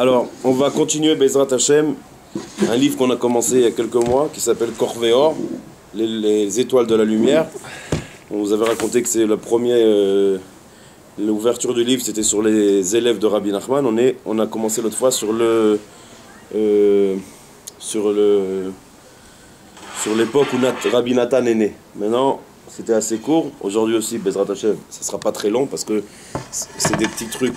Alors, on va continuer Bezrat Hashem, un livre qu'on a commencé il y a quelques mois qui s'appelle Corvéor, les étoiles de la lumière. On vous avait raconté que c'est le premier, l'ouverture du livre c'était sur les élèves de Rabbi Nachman. On a commencé l'autre fois sur l'époque où Rabbi Nathan est né. Maintenant, c'était assez court. Aujourd'hui aussi, Bezrat Hashem, ça sera pas très long parce que c'est des petits trucs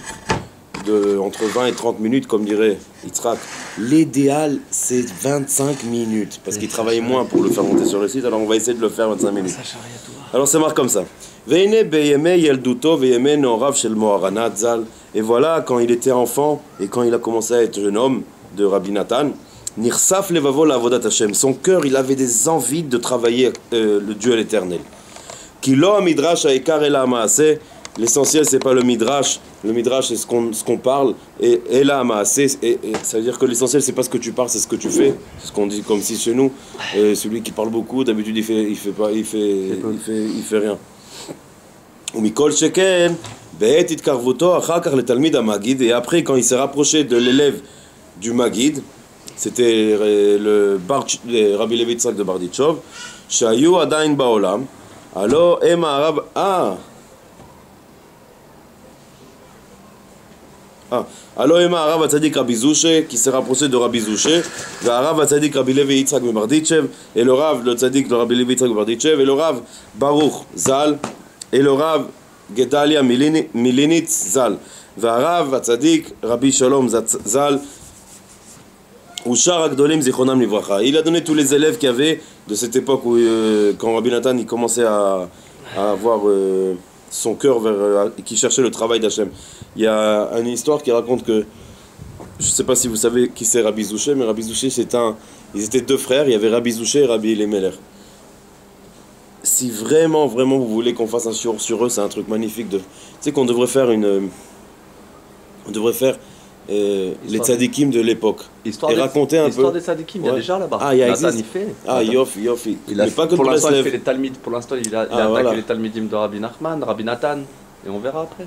entre 20 et 30 minutes, comme dirait Yitzhak. L'idéal, c'est 25 minutes, parce qu'il travaille moins pour le faire monter sur le site, alors on va essayer de le faire 25 minutes. Alors ça marche comme ça. Et voilà, quand il était enfant, et quand il a commencé à être jeune homme de Rabbi Nathan, Nirsaf levavo la'avodat Hashem. Son cœur, il avait des envies de travailler le Dieu l'éternel. Kilo midrash ha'ikar ela ha'maaseh. L'essentiel, c'est pas le midrash. Le midrash, c'est ce qu'on parle. Et là, ça veut dire que l'essentiel, c'est pas ce que tu parles, c'est ce que tu fais. C'est ce qu'on dit comme si chez nous, celui qui parle beaucoup, d'habitude, il fait rien. Et après, quand il s'est rapproché de l'élève du Magid, c'était Rabbi Levi Yitzhak de Barditchov, Shayu Adain Baolam. Alors, Emma Arab. Alors Emma Arav Atzadik Rabbi Zouché qui s'est rapproché de Rabbi Zouché, et Arav Atzadik Rabbi Levi Yitzhak de Barditchev, et le Rav le Tzadik de Rabbi Levi Yitzhak de Barditchev, et le Rav Baruch Zal, et le Rav Gedalia Milinitz Zal, et Arav Atzadik Rabbi Shalom Zal, ou Shar Agdolim Zichronam Livracha. Il a donné tous les élèves qu'il y avait de cette époque où quand Rabbi Nathan il commençait à avoir son cœur qui cherchait le travail d'Hachem. Il y a une histoire qui raconte que, je ne sais pas si vous savez qui c'est Rabbi Zouché, mais Rabbi Zouché ils étaient deux frères, il y avait Rabbi Zouché et Rabbi Elimelech. Si vraiment vous voulez qu'on fasse un sur eux, c'est un truc magnifique. Tu sais qu'on devrait faire les tzadikim de l'époque. Et raconter un peu. L'histoire des tzadikim, il y a déjà là-bas. Ah, il existe. Yofi. Pour l'instant, il fait les talmids. Pour l'instant, il a attaqué les talmidim de Rabbi Nachman, Rabbi Nathan, et on verra après.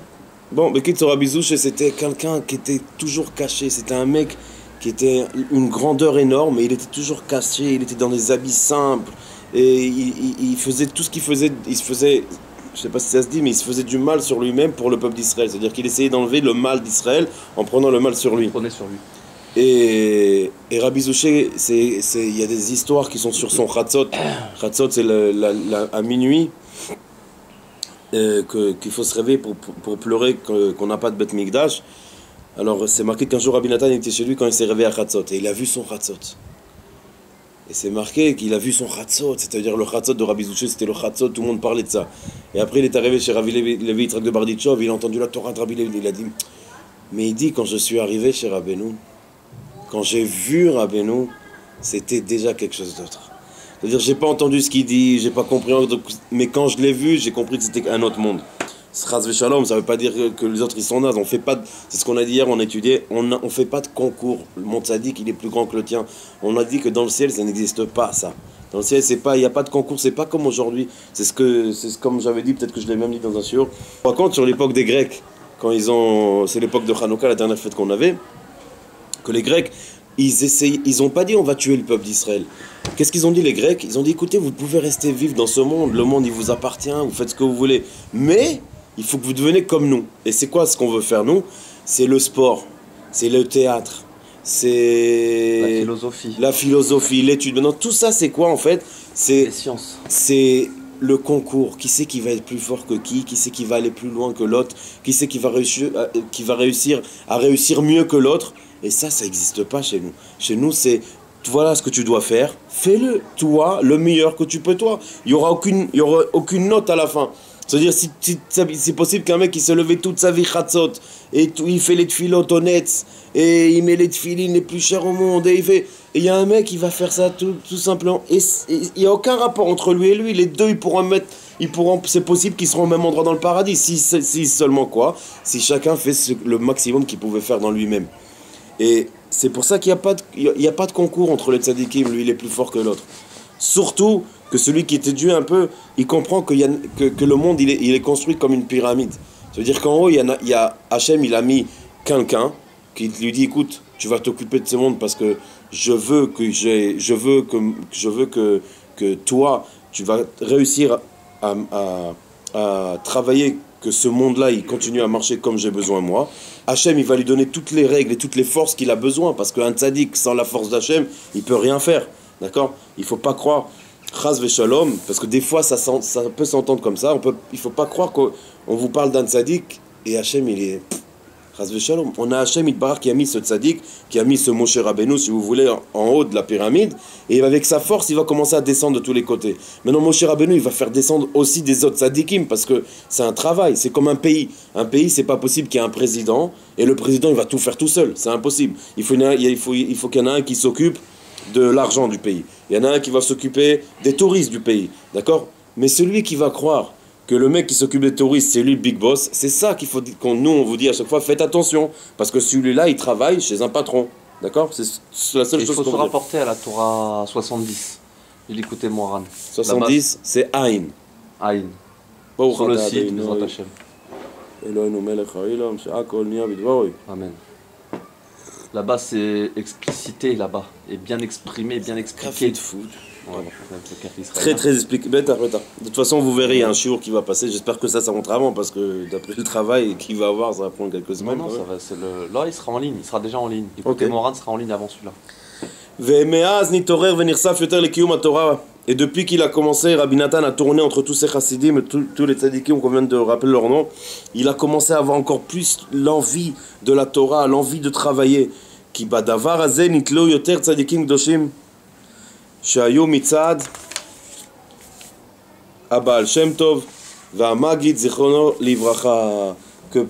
Bon, mais quitte Rabbi Zouché, c'était quelqu'un qui était toujours caché. C'était un mec qui était une grandeur énorme, mais il était toujours caché. Il était dans des habits simples. Et il faisait tout ce qu'il faisait. Il se faisait, je sais pas si ça se dit, mais il se faisait du mal sur lui-même pour le peuple d'Israël. C'est-à-dire qu'il essayait d'enlever le mal d'Israël en prenant le mal sur lui. Et Rabbi Zouché, il y a des histoires qui sont sur son Chatzot. Chatzot, c'est à minuit. Qu'il faut se réveiller pour pleurer qu'on n'a pas de Beth Mikdash. Alors c'est marqué qu'un jour Rabbi Nathan était chez lui quand il s'est réveillé à Chatzot et il a vu son Chatzot. Et c'est marqué qu'il a vu son Chatzot, c'est-à-dire le Chatzot de Rabbi Zouché, c'était le Chatzot, tout le monde parlait de ça. Et après il est arrivé chez Rabbi Levi Yitzhak de Barditchov, il a entendu la Torah de Rabbi Levi, il a dit, mais il dit quand je suis arrivé chez Rabbeinu, quand j'ai vu Rabbeinu, c'était déjà quelque chose d'autre. C'est-à-dire, j'ai pas entendu ce qu'il dit, j'ai pas compris, mais quand je l'ai vu, j'ai compris que c'était un autre monde. Chas v'shalom, ça veut pas dire que les autres ils sont nazes. On fait pas, c'est ce qu'on a dit hier, on a étudié, on fait pas de concours. Le monde tzaddik, il est plus grand que le tien. On a dit que dans le ciel, ça n'existe pas ça. Dans le ciel, il y a pas de concours, c'est pas comme aujourd'hui. C'est comme j'avais dit, peut-être que je l'ai même dit dans un sur. Par contre, sur l'époque des Grecs, c'est l'époque de Hanouka, la dernière fête qu'on avait, que les Grecs, ils ont pas dit on va tuer le peuple d'Israël. Qu'est-ce qu'ils ont dit les Grecs? Ils ont dit écoutez, vous pouvez rester vivre dans ce monde, le monde il vous appartient, vous faites ce que vous voulez, mais il faut que vous deveniez comme nous. Et c'est quoi ce qu'on veut faire nous? C'est le sport, c'est le théâtre, c'est la philosophie, l'étude. Maintenant tout ça c'est quoi en fait? C'est sciences. C'est le concours. Qui c'est qui va être plus fort que qui c'est qui va aller plus loin que l'autre, qui c'est qui va réussir à réussir mieux que l'autre. Et ça n'existe pas chez nous. Chez nous, c'est voilà ce que tu dois faire, fais-le, toi, le meilleur que tu peux, toi. Il n'y aura aucune note à la fin. C'est-à-dire, si c'est possible qu'un mec qui s'est levé toute sa vie, chatzot, et il fait les tfilotes honnêtes, et il met les tfilines les plus chers au monde, et il y a un mec qui va faire ça tout simplement. Et il n'y a aucun rapport entre lui et lui. Les deux, c'est possible qu'ils seront au même endroit dans le paradis. Si seulement quoi? Si chacun fait le maximum qu'il pouvait faire dans lui-même. Et c'est pour ça qu'il n'y a pas de concours entre les tzadikim, lui il est plus fort que l'autre. Surtout que celui qui est éduqué un peu, il comprend que le monde il est construit comme une pyramide. C'est-à-dire qu'en haut, Hachem il a mis quelqu'un qui lui dit écoute, tu vas t'occuper de ce monde parce que je veux que toi, tu vas réussir à travailler, que ce monde-là, il continue à marcher comme j'ai besoin moi. Hachem, il va lui donner toutes les règles et toutes les forces qu'il a besoin, parce qu'un tzaddik, sans la force d'Hachem, il peut rien faire. D'accord? Il ne faut pas croire, chas v'shalom, parce que des fois, ça peut s'entendre comme ça. Il ne faut pas croire qu'on vous parle d'un tzaddik, et Hachem, il est... Chas v'shalom. On a Hachem Itbarach qui a mis ce tzaddik, qui a mis ce Moshe Rabbeinu, si vous voulez, en haut de la pyramide, et avec sa force, il va commencer à descendre de tous les côtés. Maintenant, Moshe Rabbeinu, il va faire descendre aussi des autres tzaddikim, parce que c'est un travail, c'est comme un pays. Un pays, c'est pas possible qu'il y ait un président, et le président, il va tout faire tout seul, c'est impossible. Il faut qu'il y en ait un qui s'occupe de l'argent du pays. Il y en a un qui va s'occuper des touristes du pays, d'accord? Mais celui qui va croire que le mec qui s'occupe des touristes, c'est lui le big boss, c'est ça qu'il faut nous on vous dit à chaque fois, faites attention, parce que celui-là, il travaille chez un patron, d'accord? C'est la seule chose qu'on Il faut se rapporter à la Torah 70. Il écoutait Moran. 70, c'est Aïn. Aïn. Sur le site, Bezrat Hashem. Amen. Là-bas, c'est explicité, là-bas, et bien exprimé, bien expliqué. De foot. Très très expliqué. De toute façon, vous verrez, il y a un shiur qui va passer. J'espère que ça rentre avant, parce que d'après le travail qu'il va avoir, ça va prendre quelques semaines. Non, là, il sera en ligne, il sera déjà en ligne. Écoutez, Moran sera en ligne avant celui-là. Et depuis qu'il a commencé, Rabbi Nathan a tourné entre tous ces chassidim, tous les tzadikim qu'on vient de rappeler leur nom, il a commencé à avoir encore plus l'envie de la Torah, l'envie de travailler. Ki badavar hazeh nitlu yoter tzadikim kdoshim שהיו מצד הבעל שם טוב והמגיד זיכרונו לברכה.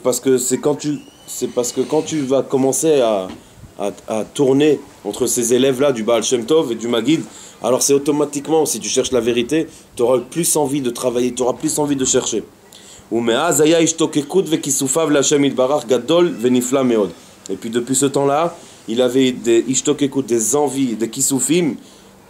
Parce que quand tu vas commencer à tourner entre ces élèves-là du Baal Shem Tov et du Magid, alors c'est automatiquement, si tu cherches la vérité, tu auras plus envie de travailler, tu auras plus envie de chercher. ומאז היה השתוקקות וכיסופיו להשם יתברך גדול ונפלא מאוד. Et puis depuis ce temps-là, il avait des ishtok-ekut, des envies, des kisufim,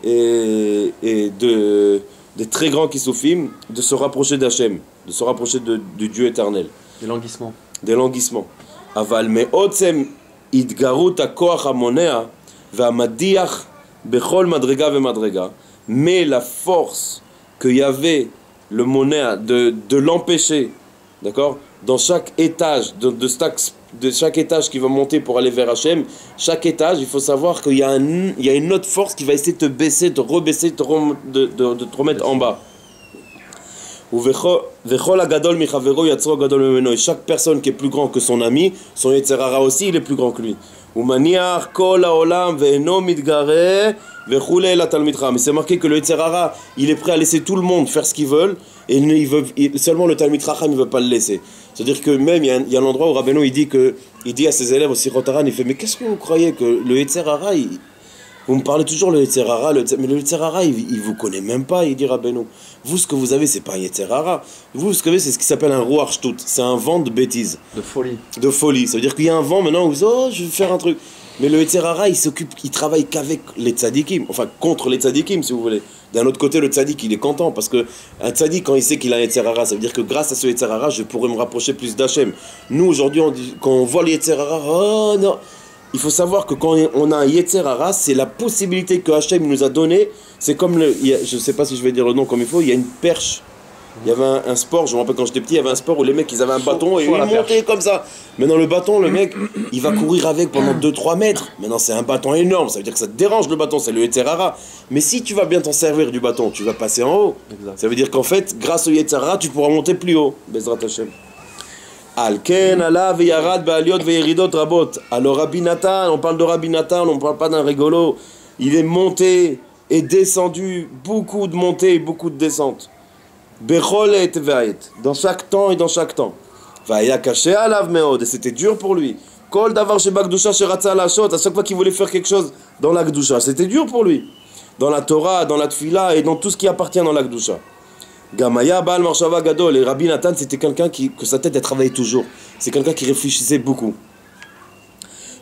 et des très grands kisufim, de se rapprocher d'Hachem, de se rapprocher du Dieu éternel. Des languissements. Des languissements. Aval me'otzem idgarut hakoach hamonea ve'amadiach bechol madrega ve'madrega. Mais la force qu'il y avait, le monea, de l'empêcher, d'accord, dans chaque étage, de chaque étage qui va monter pour aller vers Hachem, chaque étage, il faut savoir qu'il y a une autre force qui va essayer de te baisser, de rebaisser, de te remettre en bas. Et chaque personne qui est plus grand que son ami, son Yetzer Hara aussi, il est plus grand que lui. Mais c'est marqué que le Yetzer Hara, il est prêt à laisser tout le monde faire ce qu'ils veulent, et seulement le Talmid Chacham ne veut pas le laisser. C'est-à-dire que même, il y a un endroit où Rabbeinu il dit à ses élèves au Sirot Haran, il fait, mais qu'est-ce que vous croyez que le Yetzer Hara, vous me parlez toujours le Yetzer Hara, mais le Yetzer Hara, il vous connaît même pas, il dit Rabbeinu. Vous, ce que vous avez, c'est pas un Yetzer Hara. Vous, ce que vous avez, c'est ce qui s'appelle un Ruach Shtut. C'est un vent de bêtises. De folie. De folie. Ça veut dire qu'il y a un vent maintenant où vous dites, oh, je vais faire un truc. Mais le Yetzer Hara, il travaille qu'avec les tzadikim, enfin contre les tzadikim si vous voulez. D'un autre côté, le tzadik, il est content parce que un tzadik, quand il sait qu'il a un Yetzer Hara, ça veut dire que grâce à ce Yetzer Hara, je pourrais me rapprocher plus d'Hachem. Nous, aujourd'hui, quand on voit le Yetzer Hara, oh non. Il faut savoir que quand on a un Yetzer Hara, c'est la possibilité que Hachem nous a donnée. C'est comme je ne sais pas si je vais dire le nom comme il faut, il y a une perche. Il y avait un sport, je me rappelle quand j'étais petit, il y avait un sport où les mecs ils avaient un bâton et ils montaient comme ça. Maintenant le bâton, le mec, il va courir avec pendant 2-3 mètres. Maintenant c'est un bâton énorme, ça veut dire que ça te dérange le bâton, c'est le Yetzer Hara. Mais si tu vas bien t'en servir du bâton, tu vas passer en haut. Exact. Ça veut dire qu'en fait, grâce au Yetzer Hara, tu pourras monter plus haut. Bezrat Hashem. Alken ala veyarad ba'aliot veyeridot rabot. Alors Rabbi Nathan, on parle de Rabbi Nathan, on ne parle pas d'un rigolo. Il est monté et descendu, beaucoup de montées et beaucoup de descentes. Becholet ve'ait, dans chaque temps et dans chaque temps. Va'ya kaché alav meod, et c'était dur pour lui. Kol davar shebakdusha sheratza lashot, à chaque fois qu'il voulait faire quelque chose dans la Kdusha, c'était dur pour lui. Dans la Torah, dans la Tfila et dans tout ce qui appartient dans la Kdusha. Gamaya Baal Marshava Gadol, et Rabbi Nathan, c'était quelqu'un que sa tête elle travaillait toujours. C'est quelqu'un qui réfléchissait beaucoup.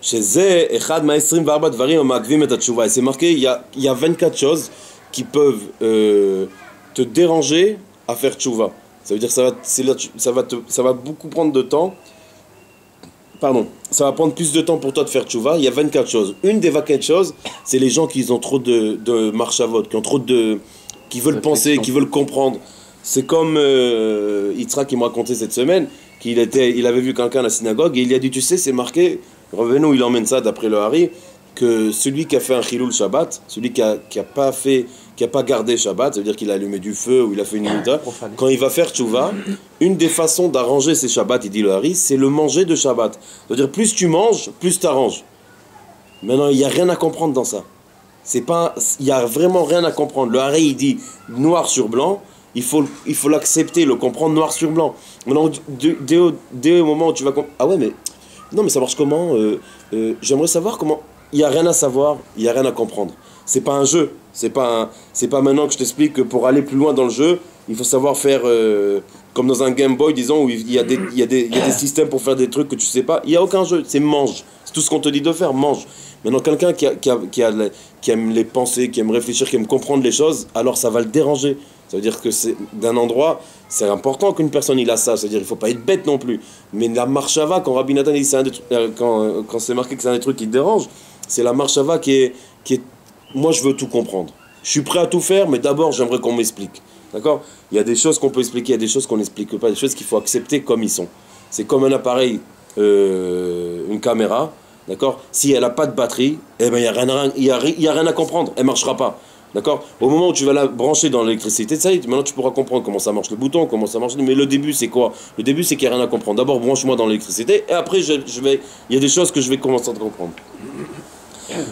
Chez Echad Maestrim Varbat Varim Magvim et Tatshuva. Et c'est marqué, il y a 24 choses qui peuvent te déranger à faire tchouva. Ça veut dire que ça va beaucoup prendre de temps ça va prendre plus de temps pour toi de faire tchouva. Il y a 24 choses. Une des 24 choses, c'est les gens qui ont trop de marchavot, qui ont trop de... qui veulent penser, qui veulent comprendre. C'est comme Yitzhak qui me racontait cette semaine, il avait vu quelqu'un à la synagogue et il lui a dit, tu sais, c'est marqué, revenons, il emmène ça d'après le Hari, que celui qui a fait un chilul Shabbat, celui qui a pas gardé Shabbat, ça veut dire qu'il a allumé du feu ou il a fait une imita, quand il va faire tchouva, une des façons d'arranger ses Shabbats, il dit le Hari, c'est le manger de Shabbat. Ça veut dire plus tu manges, plus tu arranges. Maintenant, il n'y a rien à comprendre dans ça. Il n'y a vraiment rien à comprendre. Le Hari, il dit noir sur blanc, il faut l'accepter, le comprendre noir sur blanc. Maintenant, dès au moment où tu vas comprendre, ah ouais, mais non, mais ça marche comment j'aimerais savoir comment. Il n'y a rien à savoir, il n'y a rien à comprendre. C'est pas un jeu. C'est pas maintenant que je t'explique que pour aller plus loin dans le jeu, il faut savoir faire comme dans un Game Boy, disons, où il y a des systèmes pour faire des trucs que tu sais pas. Il n'y a aucun jeu, c'est mange. C'est tout ce qu'on te dit de faire, mange. Maintenant, quelqu'un qui aime les pensées, qui aime réfléchir, qui aime comprendre les choses, alors ça va le déranger. Ça veut dire que c'est d'un endroit, c'est important qu'une personne il a ça. C'est-à-dire il ne faut pas être bête non plus. Mais la marshava, quand Rabbi Nathan dit quand c'est marqué que c'est un des trucs qui te dérange, c'est la marshava qui est moi je veux tout comprendre. Je suis prêt à tout faire, mais d'abord j'aimerais qu'on m'explique. D'accord? Il y a des choses qu'on peut expliquer, il y a des choses qu'on n'explique pas, des choses qu'il faut accepter comme ils sont. C'est comme un appareil, une caméra, d'accord? Si elle n'a pas de batterie, eh ben, il y a rien à comprendre, elle ne marchera pas. D'accord? Au moment où tu vas la brancher dans l'électricité, ça y est, maintenant tu pourras comprendre comment ça marche le bouton, comment ça marche. Mais le début, c'est quoi? Le début, c'est qu'il n'y a rien à comprendre. D'abord, branche-moi dans l'électricité, et après, il y a des choses que je vais commencer à comprendre.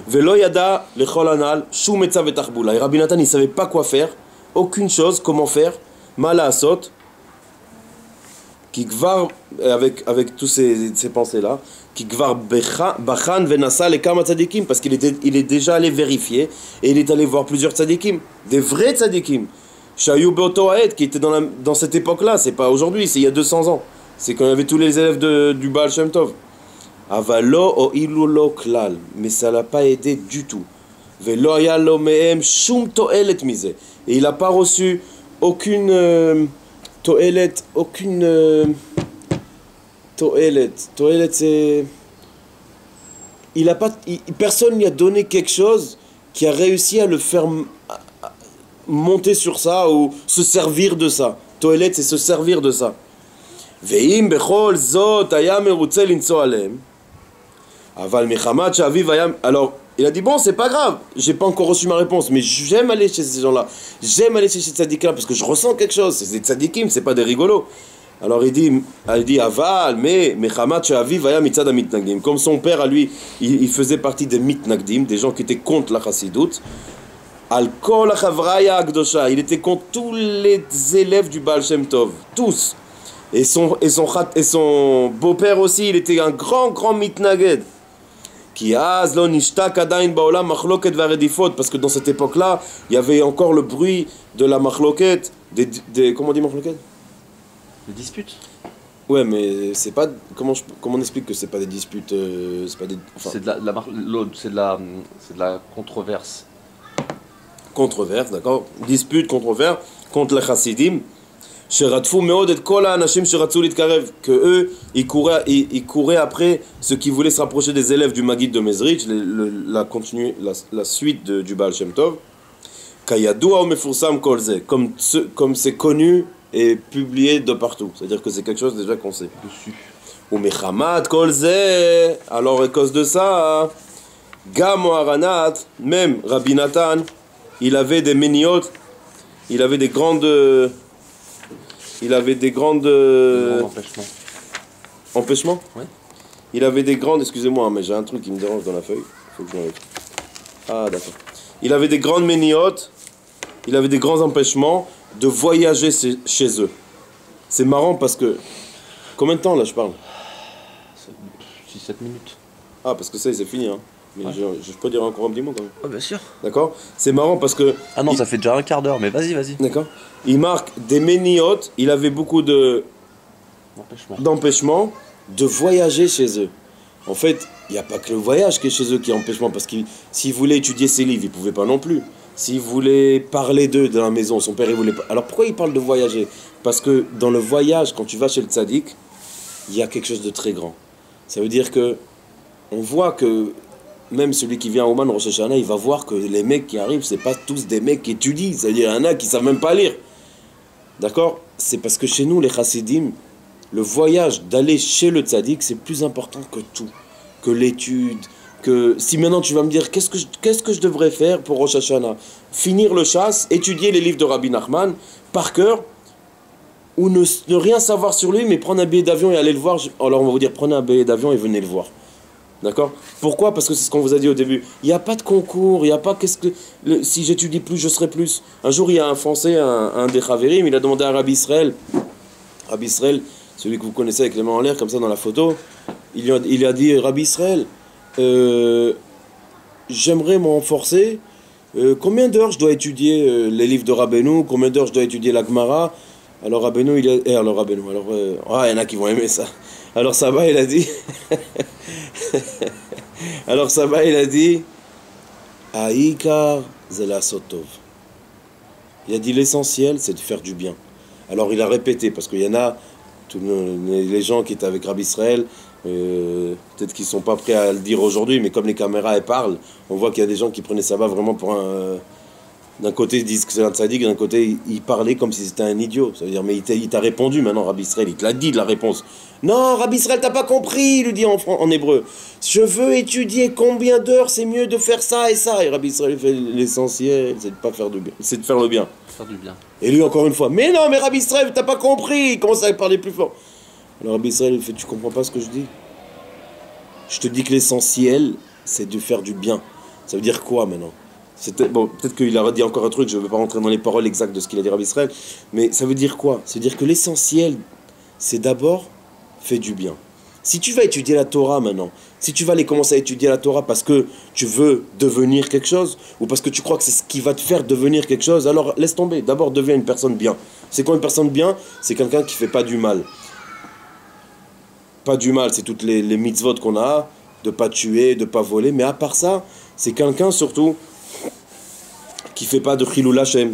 Velo yada lechol anal shum etzav etachbula. Et Rabbi Nathan, il ne savait pas quoi faire, aucune chose, comment faire, mala asot, qui gvar, avec tous ces pensées-là, qui gvar bachan venasa le kama tzadikim, parce qu'il est déjà allé vérifier, et il est allé voir plusieurs tzadikim, des vrais tzadikim, shayu beoto haed, qui étaient dans cette époque-là, c'est pas aujourd'hui, c'est il y a 200 ans, c'est quand il y avait tous les élèves du Baal Shem Tov. Avalo o ilulo klal, mais ça l'a pas aidé du tout. Velo yalo mehem shum toelet mise, et il n'a pas reçu aucune toelet, toelet, c'est... Personne lui a donné quelque chose qui a réussi à le faire monter sur ça ou se servir de ça. Toelet, c'est se servir de ça. Ve'im bechol zot aya merutze linso alem. Aval mechamat shaviv ayam. Alors, il a dit, bon, c'est pas grave, j'ai pas encore reçu ma réponse, mais j'aime aller chez ces gens-là. J'aime aller chez ces tzadikim parce que je ressens quelque chose. C'est des tzadikim, c'est pas des rigolos. Alors il dit aval, mais mechamat shaviv ayam mitzad mitnagdim. Comme son père à lui, il faisait partie des mitnagdim, des gens qui étaient contre la chassidoute. Al kol hachavraya akdosha. Il était contre tous les élèves du Baal Shem Tov, tous. Et son beau-père aussi, il était un grand mitnaged. Parce que dans cette époque-là, il y avait encore le bruit de la machloket, comment on dit machloket? Des disputes. Ouais, mais c'est pas... Comment on explique que c'est pas des disputes, c'est pas des... Enfin, c'est de la controverse. Controverse, d'accord. Dispute, controverse, contre les chassidim. Que eux, ils couraient après ceux qui voulaient se rapprocher des élèves du Maggid de Mezrich, la suite du Baal Shem Tov. Comme c'est connu et publié de partout, c'est-à-dire que c'est quelque chose déjà qu'on sait. Alors à cause de ça, Gam Aranat, même Rabbi Nathan, il avait des méniot, il avait des grandes empêchements. Oui. Il avait des grandes... Excusez-moi, mais j'ai un truc qui me dérange dans la feuille. Faut que je l'enlève. Ah, d'accord. Il avait des grandes méniotes. Il avait des grands empêchements de voyager chez eux. C'est marrant parce que... Combien de temps, là, je parle? 6-7 minutes. Ah, parce que ça, c'est fini, hein. Mais ouais. Je peux dire encore un petit mot quand même. Oh, bien sûr. D'accord? C'est marrant parce que... Ah non, ça fait déjà un quart d'heure, mais vas-y. D'accord. Il marque des méniotes, il avait beaucoup d'empêchements de voyager chez eux. En fait, il n'y a pas que le voyage qui est chez eux qui est empêchement, parce que s'il voulait étudier ses livres, il ne pouvait pas non plus. S'il voulait parler d'eux dans la maison, son père, il voulait pas. Alors pourquoi il parle de voyager? Parce que dans le voyage, quand tu vas chez le tzaddik, il y a quelque chose de très grand. Ça veut dire que on voit que même celui qui vient à Ouman Rosh Hashanah, il va voir que les mecs qui arrivent, c'est pas tous des mecs qui étudient. C'est-à-dire, il y en a qui savent même pas lire. D'accord? C'est parce que chez nous, les chassidim, le voyage d'aller chez le tzaddik, c'est plus important que tout. Que l'étude, que... Si maintenant tu vas me dire, qu'est-ce que je devrais faire pour Rosh Hashanah? Finir le chasse, étudier les livres de Rabbi Nachman, par cœur, ou ne rien savoir sur lui, mais prendre un billet d'avion et aller le voir. Alors on va vous dire, prenez un billet d'avion et venez le voir. D'accord? Pourquoi? Parce que c'est ce qu'on vous a dit au début. Il n'y a pas de concours, il n'y a pas si j'étudie plus, je serai plus. Un jour, il y a un Français, un des Chaverim, il a demandé à Rabbi Israël, celui que vous connaissez avec les mains en l'air, comme ça dans la photo, il a dit, Rabbi Israël, j'aimerais m'enforcer, combien d'heures je dois étudier les livres de Rabbeinu, combien d'heures je dois étudier la Gemara? Alors Rabbeinu, il y en a qui vont aimer ça. Alors Saba, il a dit... Alors Saba, il a dit Aïkar zela sotov. Il a dit l'essentiel, c'est de faire du bien. Alors il a répété, parce qu'il y en a, les gens qui étaient avec Rabbi Israël, peut-être qu'ils ne sont pas prêts à le dire aujourd'hui, mais comme les caméras elles parlent, on voit qu'il y a des gens qui prenaient Saba vraiment pour un... D'un côté, ils disent que c'est un tzaddik, d'un côté, il parlait comme si c'était un idiot. Ça veut dire, mais il t'a répondu maintenant, Rabbi Israël, il te l'a dit de la réponse. Non, Rabbi Israël, t'as pas compris, il lui dit en hébreu. Je veux étudier combien d'heures, c'est mieux de faire ça et ça. Et Rabbi Israël fait l'essentiel, c'est de pas faire de bien, c'est de faire le bien. Faire du bien. Et lui, encore une fois, mais non, mais Rabbi Israël, t'as pas compris, il commence à parler plus fort. Alors Rabbi Israël, il fait, tu comprends pas ce que je dis? Je te dis que l'essentiel, c'est de faire du bien. Ça veut dire quoi maintenant? Bon, peut-être qu'il a dit encore un truc, je ne vais pas rentrer dans les paroles exactes de ce qu'il a dit Rabbi Israël, mais ça veut dire quoi? Ça veut dire que l'essentiel, c'est d'abord, fais du bien. Si tu vas étudier la Torah maintenant, si tu vas aller commencer à étudier la Torah parce que tu veux devenir quelque chose, ou parce que tu crois que c'est ce qui va te faire devenir quelque chose, alors laisse tomber, d'abord deviens une personne bien. C'est quoi une personne bien? C'est quelqu'un qui ne fait pas du mal. Pas du mal, c'est toutes les mitzvot qu'on a, de ne pas tuer, de ne pas voler, mais à part ça, c'est quelqu'un surtout qui fait pas de Chilul Hashem.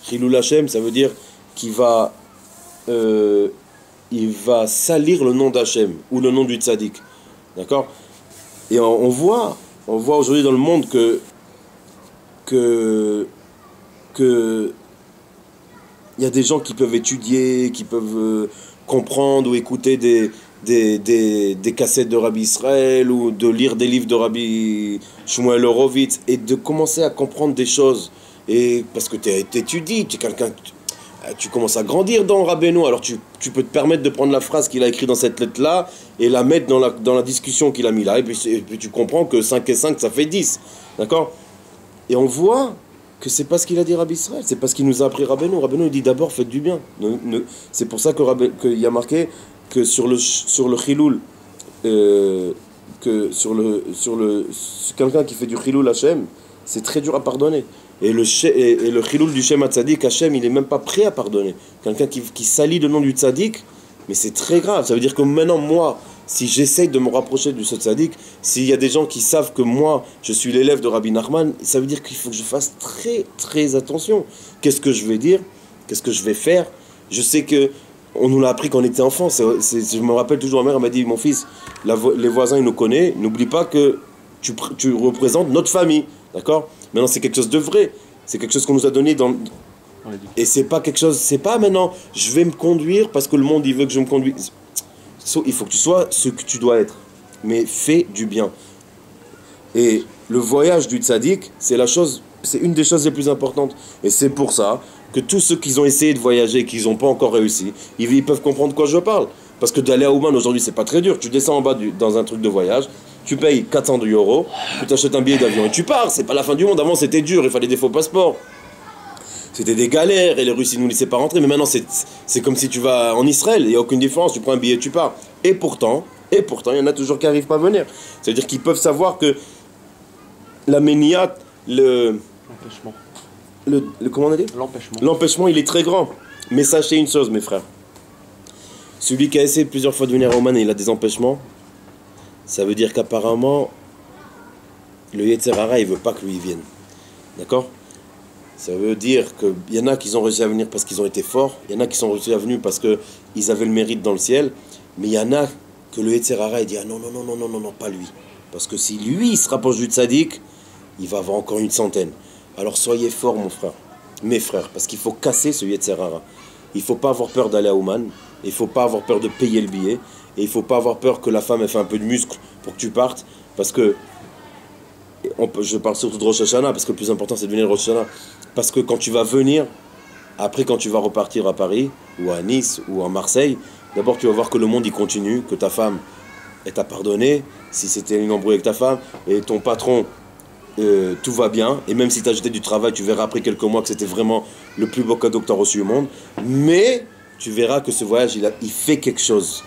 Chilul Hashem, ça veut dire qu'il va salir le nom d'Hashem ou le nom du tzaddik. D'accord? Et on voit aujourd'hui dans le monde que il y a des gens qui peuvent étudier, qui peuvent comprendre ou écouter des cassettes de Rabbi Israël ou de lire des livres de Rabbi Shmuel Horowitz et de commencer à comprendre des choses. Et parce que tu étudies, tu es quelqu'un, tu commences à grandir dans Rabbeinu, alors tu peux te permettre de prendre la phrase qu'il a écrite dans cette lettre-là et la mettre dans la discussion qu'il a mis là. Et puis tu comprends que 5 et 5, ça fait 10. D'accord? Et on voit que c'est pas ce qu'il a dit Rabbi Israël, c'est pas ce qu'il nous a appris Rabbeinu. Rabbeinu dit d'abord faites du bien. C'est pour ça qu'il y a marqué que sur le chilul, quelqu'un qui fait du chilul Hashem, c'est très dur à pardonner. Et le chilul du Shem HaTzadik, Hashem, il est même pas prêt à pardonner. Quelqu'un qui salit le nom du tzaddik, mais c'est très grave. Ça veut dire que maintenant, moi, si j'essaye de me rapprocher de ce tzaddik, s'il y a des gens qui savent que moi, je suis l'élève de Rabbi Nachman, ça veut dire qu'il faut que je fasse très, très attention. Qu'est-ce que je vais dire? Qu'est-ce que je vais faire? Je sais que on nous l'a appris quand on était enfant. Je me rappelle toujours, ma mère m'a dit, mon fils, les voisins, ils nous connaissent, n'oublie pas que tu représentes notre famille. D'accord? Maintenant, c'est quelque chose de vrai. C'est quelque chose qu'on nous a donné dans... Et c'est pas quelque chose... C'est pas maintenant, je vais me conduire parce que le monde, il veut que je me conduise. Il faut que tu sois ce que tu dois être. Mais fais du bien. Et le voyage du tzaddik, c'est une des choses les plus importantes. Et c'est pour ça que tous ceux qui ont essayé de voyager et qui n'ont pas encore réussi, ils peuvent comprendre de quoi je parle. Parce que d'aller à Ouman aujourd'hui, c'est pas très dur. Tu descends en bas dans un truc de voyage, tu payes 400 €, tu t'achètes un billet d'avion et tu pars. C'est pas la fin du monde. Avant, c'était dur, il fallait des faux passeports. C'était des galères et les Russes, ils nous laissaient pas rentrer. Mais maintenant, c'est comme si tu vas en Israël. Il n'y a aucune différence. Tu prends un billet, tu pars. Et pourtant, il y en a toujours qui n'arrivent pas à venir. C'est-à-dire qu'ils peuvent savoir que la méniat, l'empêchement. Comment on a dit ? L'empêchement, il est très grand. Mais sachez une chose, mes frères. Celui qui a essayé plusieurs fois de venir à Oman et il a des empêchements, ça veut dire qu'apparemment, le Yetzer Hara, il ne veut pas que lui vienne. D'accord ? Ça veut dire qu'il y en a qui ont réussi à venir parce qu'ils ont été forts, il y en a qui sont réussi à venir parce qu'ils avaient le mérite dans le ciel, mais il y en a que le Yetzer Hara, il dit, ah non, non, non, non, non, non, non, pas lui. Parce que si lui, il se rapproche du tzaddik, il va avoir encore une centaine. Alors soyez forts, mon frère, mes frères, parce qu'il faut casser ce Yetzer Hara. Il ne faut pas avoir peur d'aller à Ouman, il ne faut pas avoir peur de payer le billet, et il ne faut pas avoir peur que la femme ait fait un peu de muscle pour que tu partes, parce que, je parle surtout de Rosh Hashanah, parce que le plus important c'est de venir Rosh Hashanah, parce que quand tu vas venir, après quand tu vas repartir à Paris, ou à Nice, ou à Marseille, d'abord tu vas voir que le monde il continue, que ta femme, elle t'a pardonné, si c'était une embrouille avec ta femme, et ton patron, tout va bien, et même si tu as jeté du travail, tu verras après quelques mois que c'était vraiment le plus beau cadeau que tu as reçu au monde, mais tu verras que ce voyage, il fait quelque chose.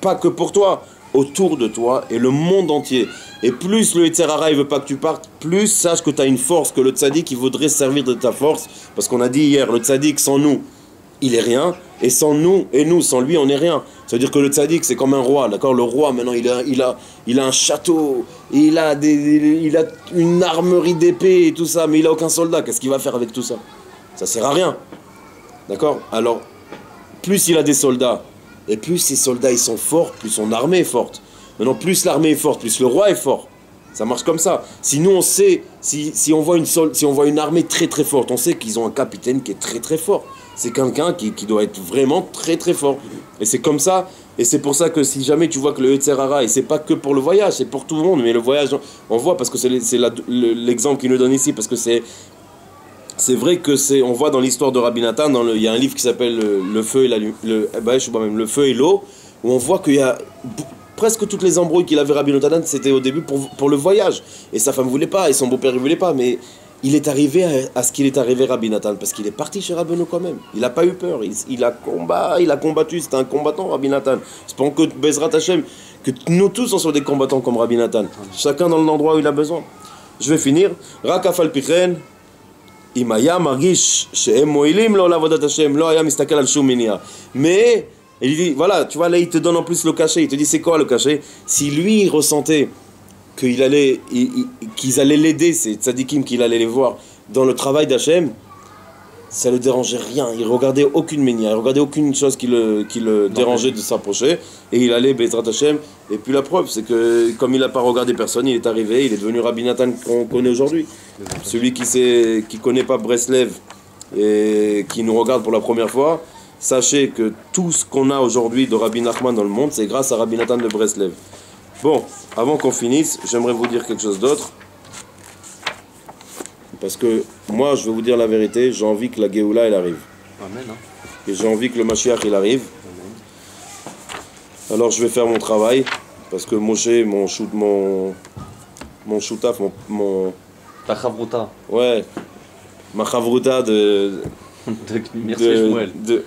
Pas que pour toi, autour de toi, et le monde entier. Et plus le Yetzer Hara, il veut pas que tu partes, plus sache que tu as une force, que le tzaddik, il voudrait servir de ta force, parce qu'on a dit hier, le tzaddik, sans nous, il est rien, et sans nous, et nous, sans lui, on n'est rien. Ça veut dire que le tzaddik, c'est comme un roi, d'accord? Le roi, maintenant, il a un château, il a une armerie d'épée et tout ça, mais il a aucun soldat. Qu'est-ce qu'il va faire avec tout ça? Ça sert à rien, d'accord? Alors, plus il a des soldats, et plus ces soldats, ils sont forts, plus son armée est forte. Maintenant, plus l'armée est forte, plus le roi est fort. Ça marche comme ça. Si nous, on sait, si on voit une armée très très forte, on sait qu'ils ont un capitaine qui est très très fort. C'est quelqu'un qui doit être vraiment très très fort. Et c'est comme ça, et c'est pour ça que si jamais tu vois que le Yetzer Hara, et c'est pas que pour le voyage, c'est pour tout le monde, mais le voyage, on voit, parce que c'est l'exemple qu'il nous donne ici, parce que c'est vrai que on voit dans l'histoire de Rabbi Nathan, il y a un livre qui s'appelle Le feu et l'eau, où on voit qu'il y a presque toutes les embrouilles qu'il avait Rabbi Nathan, c'était au début pour le voyage. Et sa femme voulait pas, et son beau-père il voulait pas, mais il est arrivé à ce qu'il est arrivé Rabbi Nathan, parce qu'il est parti chez Rabbeinu quand même. Il n'a pas eu peur, il a combattu, c'était un combattant Rabbi Nathan. C'est pas que Bezrat Hashem, que nous tous on soit des combattants comme Rabbi Nathan. Chacun dans l'endroit où il a besoin. Je vais finir. Rakafal Pichen, Imaya Margish, Shehem Moilim, Lo Lavodat Hashem, Lo Aya Mistakel al Shum Minia. Mais, il dit, voilà, tu vois, là il te donne en plus le cachet. Il te dit, c'est quoi le cachet? Si lui il ressentait qu'ils allaient l'aider, ces tzadikim qu'il allait les voir dans le travail d'Hachem, ça ne le dérangeait rien. Il ne regardait aucune ménia, il ne regardait aucune chose qui le dérangeait de s'approcher, et il allait Bezrat Hachem. Et puis la preuve, c'est que comme il n'a pas regardé personne, il est arrivé, il est devenu Rabbi Nathan qu'on connaît aujourd'hui. Celui qui ne connaît pas Breslev et qui nous regarde pour la première fois, sachez que tout ce qu'on a aujourd'hui de Rabbi Nachman dans le monde, c'est grâce à Rabbi Nathan de Breslev. Bon, avant qu'on finisse, j'aimerais vous dire quelque chose d'autre. Parce que moi, je vais vous dire la vérité, j'ai envie que la Géoula, elle arrive. Amen. Hein. Et j'ai envie que le Mashiach, il arrive. Amen. Alors je vais faire mon travail. Parce que Moshe, mon choutaf, ta chavruta. Ouais, ma chavruta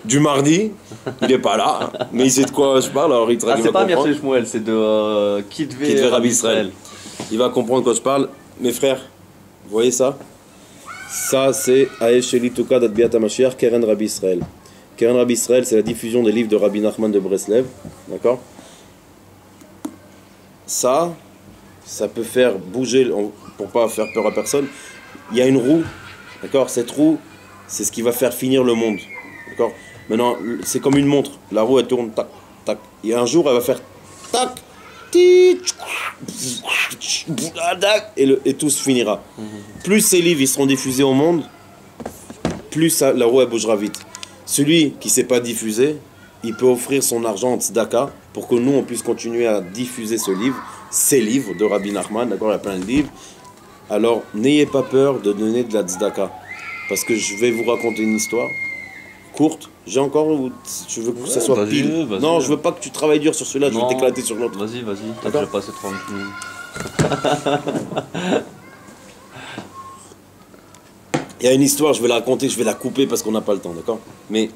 du mardi, il n'est pas là, mais il sait de quoi je parle, alors il va c'est pas Mircea Shmuel, c'est de Kitvé Rabbi Israël. Il va comprendre quand je parle. Mes frères, vous voyez ça? Ça c'est Aesh Elituka d'Adbiat HaMashiach, Keren Rabbi Israël. Keren Rabbi Israël, c'est la diffusion des livres de Rabbi Nachman de Breslev, d'accord? Ça peut faire bouger, pour pas faire peur à personne. Il y a une roue, d'accord? Cette roue, c'est ce qui va faire finir le monde. D'accord? Maintenant, c'est comme une montre. La roue, elle tourne, tac, tac. Et un jour, elle va faire tac, et tout se finira. Plus ces livres ils seront diffusés au monde, plus la roue, elle bougera vite. Celui qui ne s'est pas diffusé, il peut offrir son argent en tzedaka pour que nous, on puisse continuer à diffuser ces livres de Rabbi Nachman. D'accord? Il y a plein de livres. Alors, n'ayez pas peur de donner de la tzedaka. Parce que je vais vous raconter une histoire courte. J'ai encore, ou tu veux que ça soit pile? Non, je veux pas que tu travailles dur sur celui-là, je vais t'éclater sur l'autre. Vas-y, t'as déjà passé 30 minutes. Il y a une histoire, je vais la raconter, je vais la couper parce qu'on n'a pas le temps, d'accord? Mais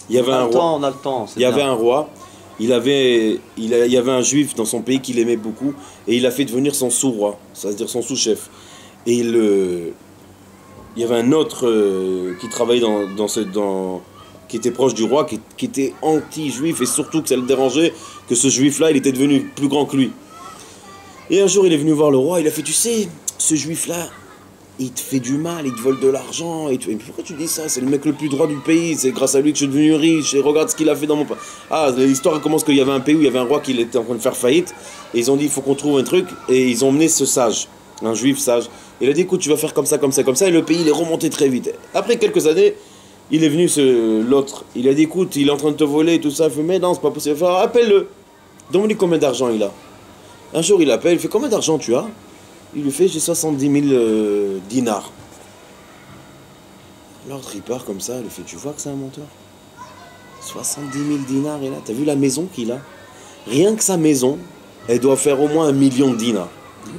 il y avait un roi. On a le temps. Il y avait un roi. Il y avait un juif dans son pays qu'il aimait beaucoup et il a fait devenir son sous-roi, c'est-à-dire son sous-chef. Et il y avait un autre qui travaillait qui était proche du roi, qui était anti-juif, et surtout que ça le dérangeait que ce juif-là, il était devenu plus grand que lui. Et un jour, il est venu voir le roi, il a fait, tu sais, ce juif-là, il te fait du mal, il te vole de l'argent. Et pourquoi tu dis ça? C'est le mec le plus droit du pays, c'est grâce à lui que je suis devenu riche, et regarde ce qu'il a fait dans mon pays. Ah, l'histoire commence qu'il y avait un pays où il y avait un roi qui était en train de faire faillite, et ils ont dit il faut qu'on trouve un truc, et ils ont mené ce sage, un juif sage. Il a dit écoute, tu vas faire comme ça, comme ça, comme ça, et le pays il est remonté très vite. Après quelques années, il est venu l'autre, il a dit écoute, il est en train de te voler, tout ça, il fait mais non, c'est pas possible, il fait, appelle-le, demande-lui combien d'argent il a. Un jour il appelle, il fait combien d'argent tu as? Il lui fait j'ai 70 000 dinars. L'autre il part comme ça, il lui fait tu vois que c'est un menteur? 70 000 dinars, et là, t'as vu la maison qu'il a? Rien que sa maison, elle doit faire au moins 1 million de dinars.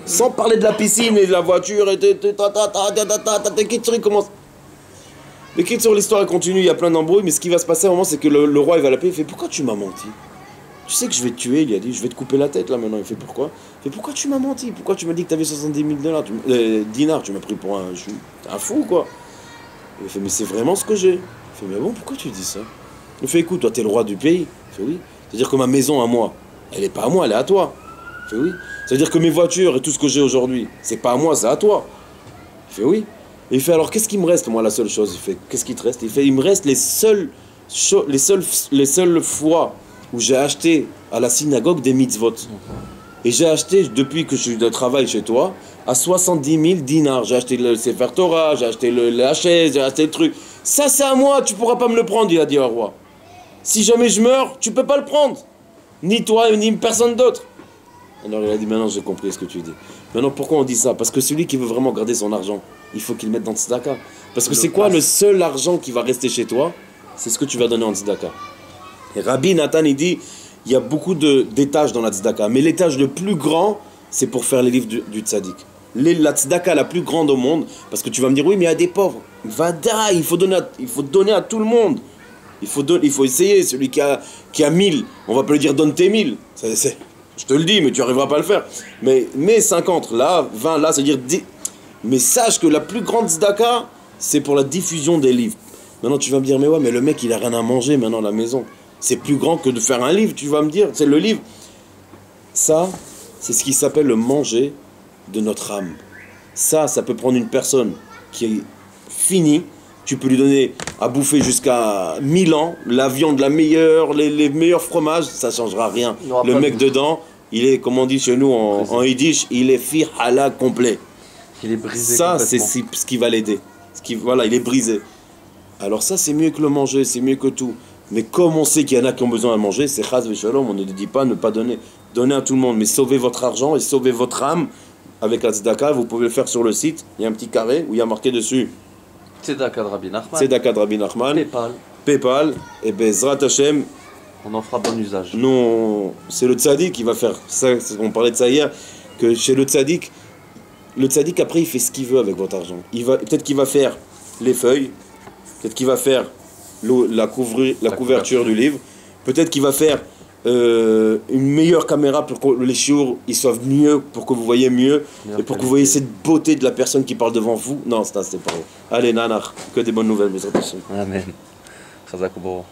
Sans parler de la piscine et de la voiture et il commence. Mais sur l'histoire elle continue, il y a plein d'embrouilles, mais ce qui va se passer à un moment, c'est que le roi il va l'appeler, il fait pourquoi tu m'as menti? Tu sais que je vais te tuer, il a dit, je vais te couper la tête là maintenant. Il fait pourquoi? Il fait pourquoi tu m'as menti? Pourquoi tu m'as dit que tu avais 70 000 dinars? Tu m'as pris pour un fou quoi. Il fait mais c'est vraiment ce que j'ai. Il fait mais bon, pourquoi tu dis ça? Il fait écoute, toi t'es le roi du pays. Il fait oui. C'est-à-dire que ma maison à moi, elle est pas à moi, elle est à toi. Il fait oui. C'est-à-dire que mes voitures et tout ce que j'ai aujourd'hui, c'est pas à moi, c'est à toi. Il fait oui. Et il fait alors qu'est-ce qui me reste moi la seule chose? Il fait qu'est-ce qui te reste? Il fait il me reste les seules fois où j'ai acheté à la synagogue des mitzvot. Et j'ai acheté, depuis que je travaille chez toi, à 70 000 dinars. J'ai acheté le Sefer Torah, j'ai acheté la chaise, j'ai acheté le truc. Ça c'est à moi, tu pourras pas me le prendre, il a dit au roi. Si jamais je meurs, tu peux pas le prendre. Ni toi, ni personne d'autre. Alors il a dit, maintenant j'ai compris ce que tu dis. Maintenant pourquoi on dit ça? Parce que celui qui veut vraiment garder son argent, il faut qu'il le mette dans le tzedaka. Parce que c'est quoi le seul argent qui va rester chez toi? C'est ce que tu vas donner en tzedaka. Et Rabbi Nathan, il dit, il y a beaucoup d'étages dans la tzedaka, mais l'étage le plus grand, c'est pour faire les livres du tzaddik. La tzedaka la plus grande au monde, parce que tu vas me dire, oui, mais il y a des pauvres. Vada, il faut donner à tout le monde. Il faut essayer, celui qui a 1000, on va pas lui dire donne tes 1000. Je te le dis, mais tu n'arriveras pas à le faire. Mais 50, là, 20, là, c'est-à-dire 10. Mais sache que la plus grande tzedaka, c'est pour la diffusion des livres. Maintenant, tu vas me dire, mais ouais, mais le mec, il a rien à manger maintenant à la maison. C'est plus grand que de faire un livre, tu vas me dire. C'est le livre. Ça, c'est ce qui s'appelle le manger de notre âme. Ça peut prendre une personne qui est finie. Tu peux lui donner à bouffer jusqu'à 1000 ans. La viande la meilleure, les meilleurs fromages, ça ne changera rien. Le mec dedans, il est, comme on dit chez nous en yiddish, il est fir halal complet. Il est brisé. Ça, c'est ce qui va l'aider. Voilà, il est brisé. Alors ça, c'est mieux que le manger, c'est mieux que tout. Mais comme on sait qu'il y en a qui ont besoin de manger, c'est chas v'shalom, on ne dit pas ne pas donner. Donnez à tout le monde, mais sauvez votre argent et sauvez votre âme avec la tzedaka. Vous pouvez le faire sur le site. Il y a un petit carré où il y a marqué dessus Tzedaka de Rabbi Nachman. Tzedaka de Rabbi Nachman. Paypal. Et Bezrat Hashem. On en fera bon usage. Non, c'est le tzaddik qui va faire. Ça, on parlait de ça hier, que chez le tzaddik après il fait ce qu'il veut avec votre argent. Peut-être qu'il va faire les feuilles, peut-être qu'il va faire la couverture du livre, peut-être qu'il va faire une meilleure caméra pour que les chiours ils soient mieux, pour que vous voyez mieux, et pour que vous voyez cette beauté de la personne qui parle devant vous. Non, c'était pas vrai. Allez, nanar, que des bonnes nouvelles, mes amis. Amen. Chazak u'Baruch.